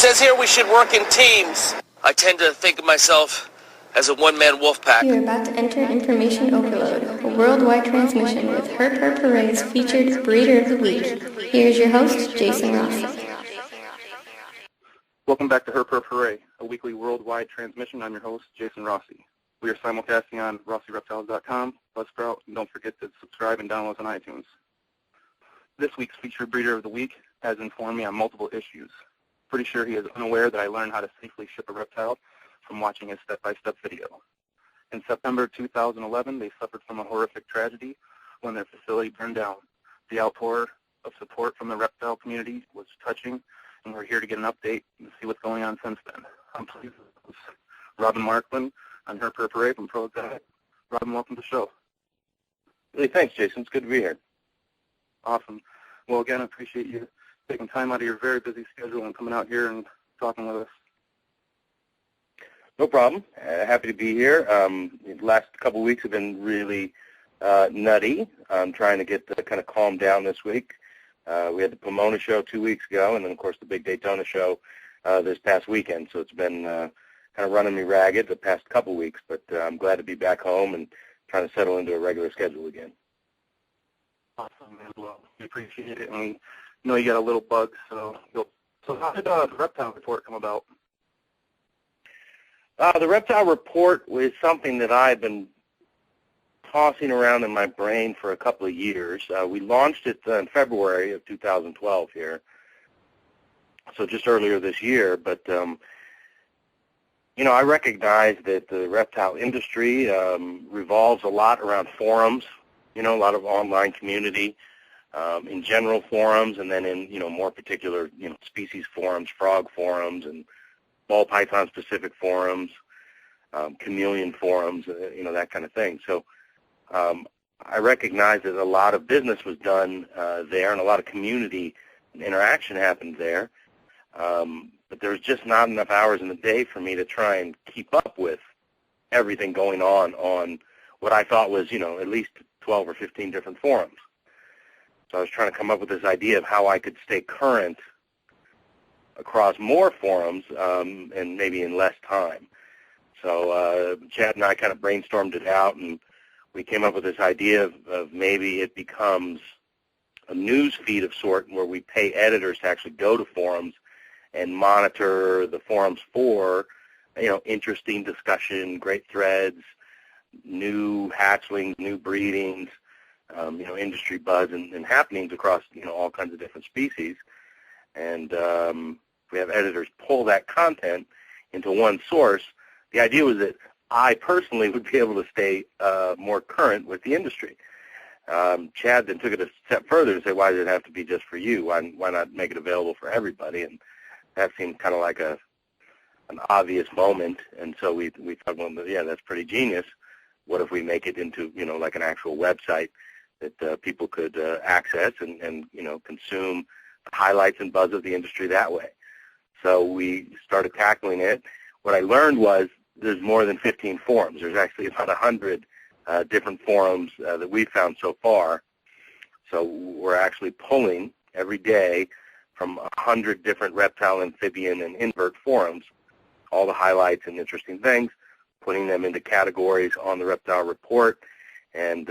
says here we should work in teams. I tend to think of myself as a one-man wolf pack. You are about to enter Information Overload, a worldwide transmission with Reptile Report's featured Breeder of the Week. Here's your host, Jason Rossi. Welcome back to Reptile Report, a weekly worldwide transmission. I'm your host, Jason Rossi. We are simulcasting on RossiReptiles.com, Buzzsprout, and don't forget to subscribe and download on iTunes. This week's featured Breeder of the Week has informed me on multiple issues. Pretty sure he is unaware that I learned how to safely ship a reptile from watching his step-by-step video. In September 2011, they suffered from a horrific tragedy when their facility burned down. The outpour of support from the reptile community was touching, and we're here to get an update and see what's going on since then. I'm pleased with Robyn Markland on her Reptile from Pro Exotic. Robyn, welcome to the show. Really, thanks, Jason. It's good to be here. Awesome. Well, again, I appreciate you taking time out of your very busy schedule and coming out here and talking with us. No problem. Happy to be here. The last couple of weeks have been really nutty. I'm trying to get kind of calmed down this week. We had the Pomona show 2 weeks ago, and then, of course, the big Daytona show this past weekend. So it's been kind of running me ragged the past couple of weeks, but I'm glad to be back home and trying to settle into a regular schedule again. Awesome, as well. We appreciate it. And I know you got a little bug, so how did the Reptile Report come about? The Reptile Report was something that I've been tossing around in my brain for a couple of years. We launched it in February of 2012 here, so just earlier this year. But, you know, I recognize that the reptile industry revolves a lot around forums, you know, a lot of online community, in general forums, and then in, you know, more particular, you know, species forums, frog forums, and ball python specific forums, chameleon forums, you know, that kind of thing. So I recognize that a lot of business was done there and a lot of community interaction happened there, but there's just not enough hours in the day for me to try and keep up with everything going on what I thought was, you know, at least 12 or 15 different forums. So I was trying to come up with this idea of how I could stay current across more forums and maybe in less time. So Chad and I kind of brainstormed it out, and we came up with this idea of maybe it becomes a news feed of sort where we pay editors to actually go to forums and monitor the forums for, you know, interesting discussion, great threads, new hatchlings, new breedings, you know, industry buzz and happenings across, you know, all kinds of different species. And we have editors pull that content into one source. The idea was that I personally would be able to stay more current with the industry. Chad then took it a step further and said, why does it have to be just for you? Why not make it available for everybody? And that seemed kind of like an obvious moment. And so we thought, well, yeah, that's pretty genius. What if we make it into, you know, like an actual website that people could access and, you know, consume the highlights and buzz of the industry that way? So we started tackling it. What I learned was there's more than 15 forums. There's actually about 100 different forums that we've found so far. So we're actually pulling every day from 100 different reptile, amphibian, and invert forums, all the highlights and interesting things, putting them into categories on the Reptile Report. And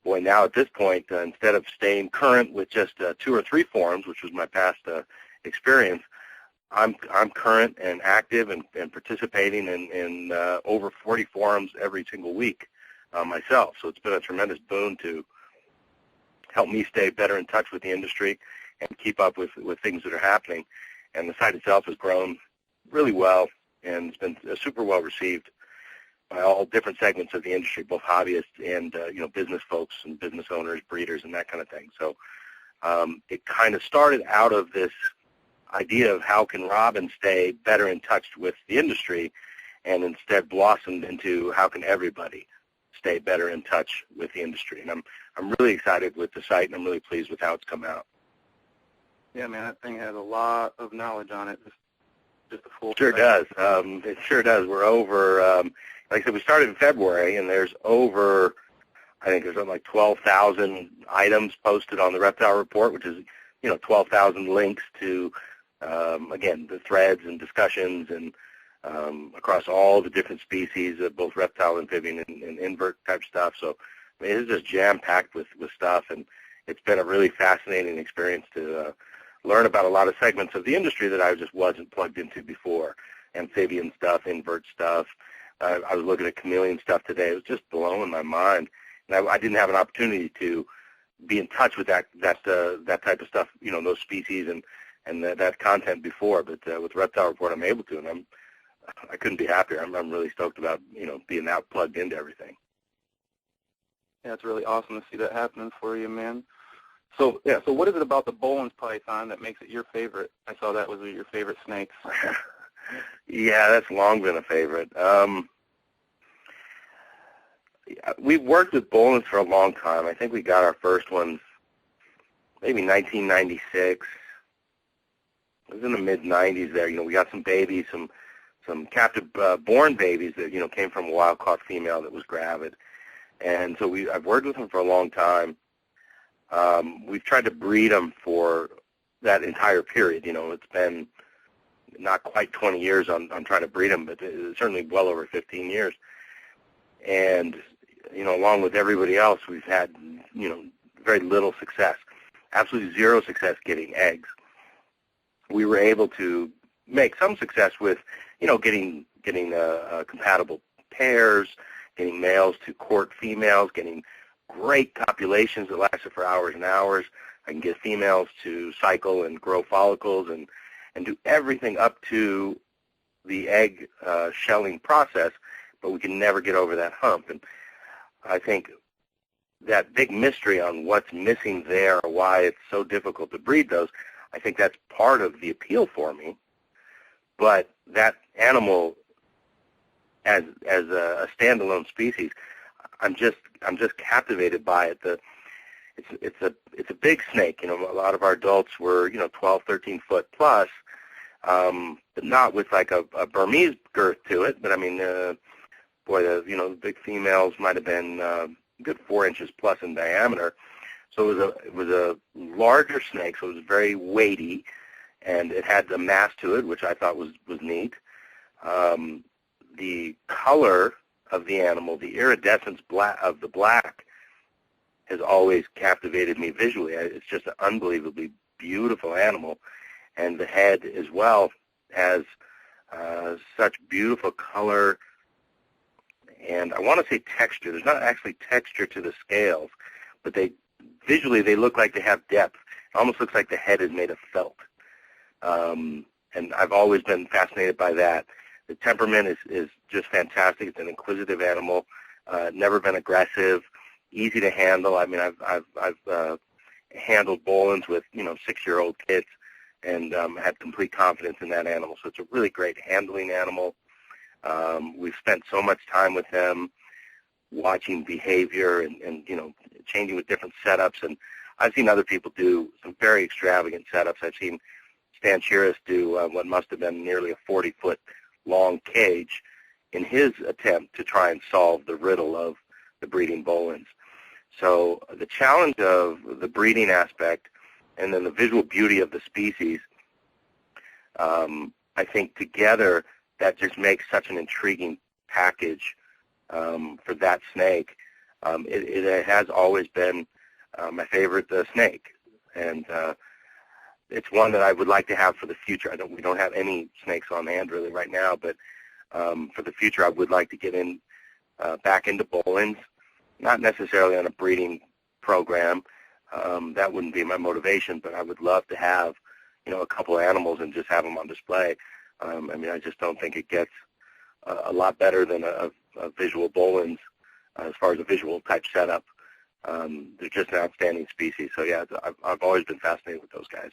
boy, now at this point, instead of staying current with just 2 or 3 forums, which was my past experience, I'm current and active and participating in over 40 forums every single week myself. So it's been a tremendous boon to help me stay better in touch with the industry and keep up with things that are happening. And the site itself has grown really well, and it's been super well received by all different segments of the industry, both hobbyists and you know, business folks and business owners, breeders, and that kind of thing. So it kind of started out of this idea of how can Robyn stay better in touch with the industry, and instead blossomed into how can everybody stay better in touch with the industry. And I'm really excited with the site, and I'm really pleased with how it's come out. Yeah, man, that thing has a lot of knowledge on it. Just a full. Sure does. It sure does. We're over. Like I said, we started in February, and there's over, I think there's something like 12,000 items posted on the Reptile Report, which is, you know, 12,000 links to Again, the threads and discussions and across all the different species, both reptile, amphibian, and invert type stuff. So I mean, it's just jam-packed with stuff, and it's been a really fascinating experience to learn about a lot of segments of the industry that I just wasn't plugged into before. Amphibian stuff, invert stuff. I was looking at chameleon stuff today. It was just blowing my mind. And I didn't have an opportunity to be in touch with that type of stuff, you know, those species and that content before. But with Reptile Report, I'm able to, and I couldn't be happier. I'm really stoked about, you know, being out plugged into everything. Yeah, it's really awesome to see that happening for you, man. So, yeah, so what is it about the Boelen's python that makes it your favorite? I saw that was your favorite snakes. Yeah, that's long been a favorite. We've worked with Boelen's for a long time. I think we got our first ones maybe 1996. It was in the mid-'90s there. You know, we got some babies, some captive born babies that, you know, came from a wild-caught female that was gravid. And so I've worked with them for a long time. We've tried to breed them for that entire period. You know, it's been not quite 20 years on trying to breed them, but certainly well over 15 years. And, you know, along with everybody else, we've had, you know, very little success, absolutely zero success getting eggs. We were able to make some success with, you know, getting compatible pairs, getting males to court females, getting great copulations that lasted for hours and hours. I can get females to cycle and grow follicles and do everything up to the egg shelling process, but we can never get over that hump. And I think that big mystery on what's missing there, or why it's so difficult to breed those, I think that's part of the appeal for me. But that animal, as a standalone species, I'm just captivated by it. It's a big snake. You know, a lot of our adults were, you know, 12, 13 foot plus, but not with like a Burmese girth to it. But I mean, boy, the big females might have been a good 4 inches plus in diameter. So it was a larger snake. So it was very weighty, and it had a mass to it, which I thought was neat. The color of the animal, the iridescence of the black, has always captivated me visually. It's just an unbelievably beautiful animal, and the head as well has such beautiful color, and I want to say texture. There's not actually texture to the scales, but visually they look like they have depth. It almost looks like the head is made of felt, and I've always been fascinated by that. The temperament is just fantastic. It's an inquisitive animal, never been aggressive, easy to handle. I mean, I've handled Boelen's with, you know, 6-year-old kids, and had complete confidence in that animal. So it's a really great handling animal. We've spent so much time with them, watching behavior and you know, changing with different setups. And I've seen other people do some very extravagant setups. I've seen Stan Shiras do what must have been nearly a 40-foot long cage in his attempt to try and solve the riddle of the breeding Boelen's. So the challenge of the breeding aspect and then the visual beauty of the species, I think together that just makes such an intriguing package for that snake. It has always been my favorite snake, and it's one that I would like to have for the future. We don't have any snakes on hand really right now, but for the future I would like to get in back into Boelen's, not necessarily on a breeding program. That wouldn't be my motivation, but I would love to have, you know, a couple animals and just have them on display. I mean, I just don't think it gets a lot better than a visual Boelen's as far as a visual type setup. They're just an outstanding species. So yeah, I've always been fascinated with those guys.